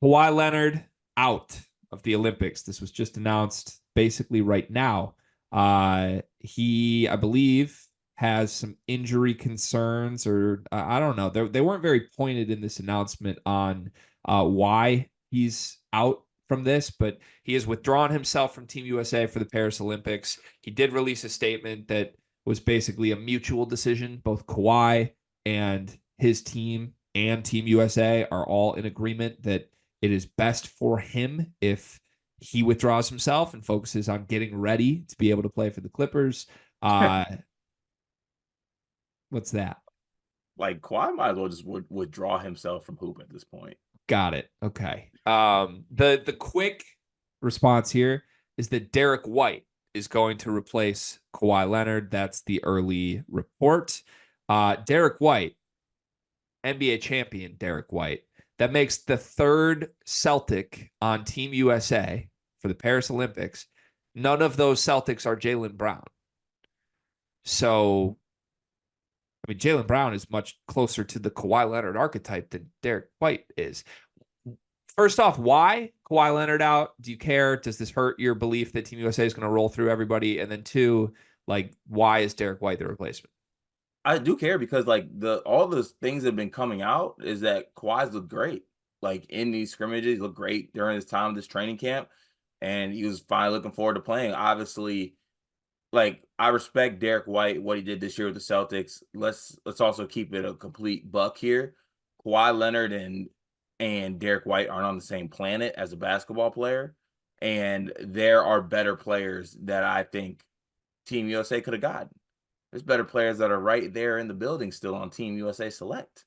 Kawhi Leonard out of the Olympics. This was just announced basically right now. He, I believe, has some injury concerns, or I don't know. They weren't very pointed in this announcement on why he's out from this, but he has withdrawn himself from Team USA for the Paris Olympics. He did release a statement that was basically a mutual decision. Both Kawhi and his team and Team USA are all in agreement that it is best for him if he withdraws himself and focuses on getting ready to be able to play for the Clippers. Uh, what's that? Like Kawhi might as well just withdraw himself from hoop at this point. Got it. Okay. The quick response here is that Derrick White is going to replace Kawhi Leonard. That's the early report. Derrick White, NBA champion Derrick White. That makes the third Celtic on Team USA for the Paris Olympics. None of those Celtics are Jaylen Brown. So, I mean, Jaylen Brown is much closer to the Kawhi Leonard archetype than Derrick White is. First off, why Kawhi Leonard out? Do you care? Does this hurt your belief that Team USA is going to roll through everybody? And then two, like, why is Derrick White the replacement? I do care because like all the things that have been coming out is that Kawhi's look great. Like in these scrimmages, he looked great during his time this training camp, and he was finally looking forward to playing. Obviously, like I respect Derrick White, what he did this year with the Celtics. Let's also keep it a complete buck here. Kawhi Leonard and Derrick White aren't on the same planet as a basketball player, and there are better players that I think Team USA could have gotten. There's better players that are right there in the building still on Team USA Select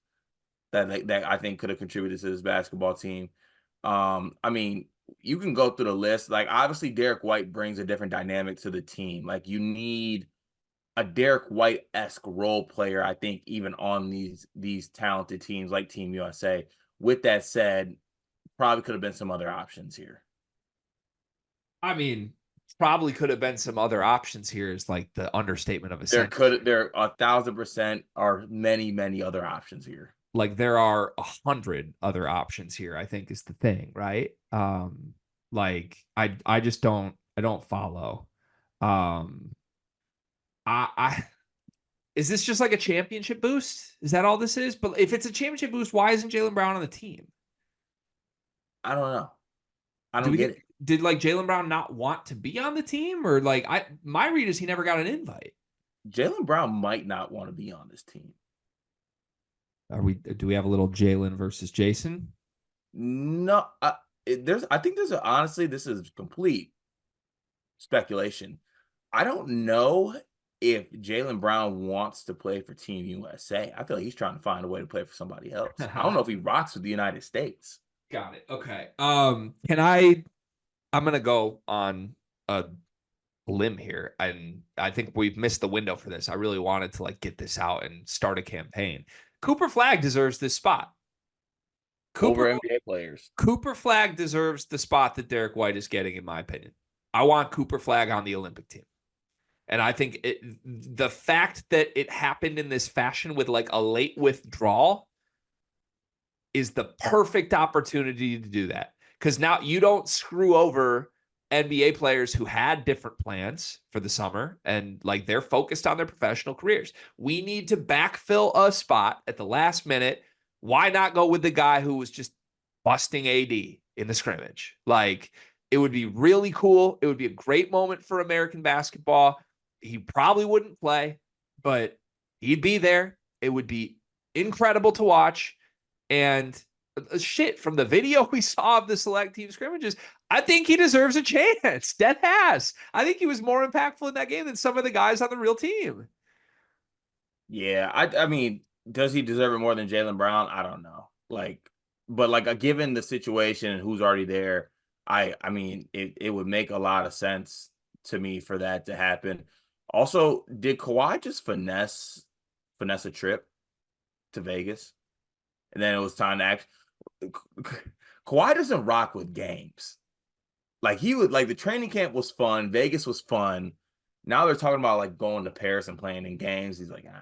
that I think could have contributed to this basketball team. I mean, you can go through the list. Like obviously, Derrick White brings a different dynamic to the team. Like you need a Derrick White-esque role player, I think, even on these talented teams like Team USA. With that said, probably could have been some other options here. I mean, probably could have been some other options here is like the understatement of a sentence. There 1,000% are many other options here. Like there are 100 other options here, I think is the thing, right? Like I just don't follow. Um I is this just like a championship boost? Is that all this is? But if it's a championship boost, why isn't Jaylen Brown on the team? I don't know. I Do don't we get get it. did like Jaylen Brown not want to be on the team? Or like my read is he never got an invite. Jaylen Brown might not want to be on this team. Do we have a little Jaylen versus Jason? No, I think honestly, this is complete speculation. I don't know if Jaylen Brown wants to play for Team USA. I feel like he's trying to find a way to play for somebody else. I don't know if he rocks with the United States. Got it. Okay. I'm gonna go on a limb here, and I think we've missed the window for this. I really wanted to like get this out and start a campaign. Cooper Flagg deserves this spot. Over Cooper NBA players. Cooper Flagg deserves the spot that Derrick White is getting, in my opinion. I want Cooper Flagg on the Olympic team. And I think the fact that it happened in this fashion with like a late withdrawal is the perfect opportunity to do that. Because now you don't screw over NBA players who had different plans for the summer and like they're focused on their professional careers. We need to backfill a spot at the last minute. Why not go with the guy who was just busting AD in the scrimmage? Like it would be really cool. It would be a great moment for American basketball. He probably wouldn't play, but he'd be there. It would be incredible to watch. And shit, from the video we saw of the select team scrimmages, I think he deserves a chance. Dead ass. I think he was more impactful in that game than some of the guys on the real team. Yeah, I mean, does he deserve it more than Jaylen Brown? I don't know. Like, but like given the situation and who's already there, I mean, it would make a lot of sense to me for that to happen. Also, did Kawhi just finesse a trip to Vegas? And then it was time to act. Kawhi doesn't rock with games. Like he would like the training camp was fun, Vegas was fun. Now they're talking about like going to Paris and playing in games. He's like, I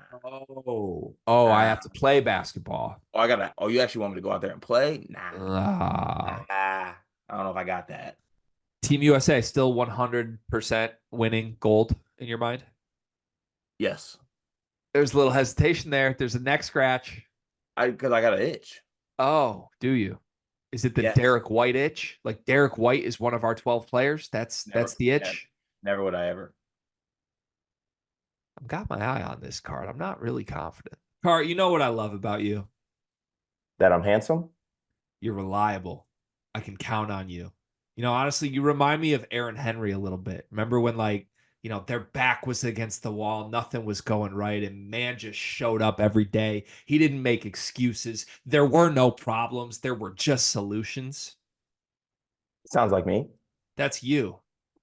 nah. have to play basketball. Oh, you actually want me to go out there and play? Nah. I got that. Team USA still 100% winning gold in your mind? Yes. There's a little hesitation there. There's a neck scratch. Because I got an itch. Oh, do you? Is it the Yes. Derrick White itch? Like Derrick White is one of our 12 players. That's Never, the never, itch. never would I ever. I've got my eye on this card. I'm not really confident. Card, you know what I love about you? That I'm handsome? You're reliable. I can count on you. Honestly, you remind me of Aaron Henry a little bit. Remember when their back was against the wall, nothing was going right, and man just showed up every day. He didn't make excuses. There were no problems. There were just solutions. Sounds like me. That's you.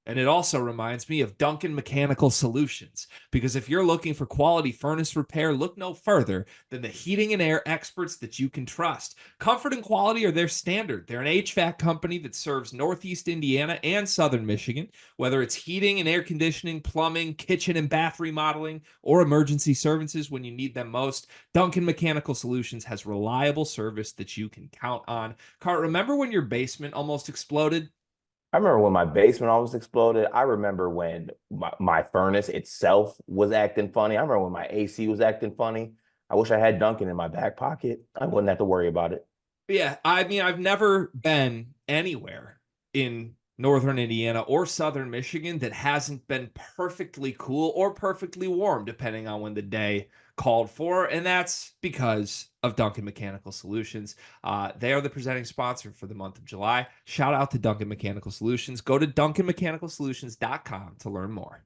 And it also reminds me of Duncan Mechanical Solutions, because if you're looking for quality furnace repair, look no further than the heating and air experts that you can trust. Comfort and quality are their standard. They're an HVAC company that serves Northeast Indiana and Southern Michigan, whether it's heating and air conditioning, plumbing, kitchen and bath remodeling, or emergency services when you need them most. Duncan Mechanical Solutions has reliable service that you can count on. Cart, remember when your basement almost exploded? I remember when my basement almost exploded. I remember when my furnace itself was acting funny. I remember when my AC was acting funny. I wish I had Duncan in my back pocket. I wouldn't have to worry about it. Yeah, I mean, I've never been anywhere in northern Indiana or southern Michigan that hasn't been perfectly cool or perfectly warm, depending on when the day called for. And that's because of Duncan Mechanical Solutions. They are the presenting sponsor for the month of July. Shout out to Duncan Mechanical Solutions. Go to duncanmechanicalsolutions.com to learn more.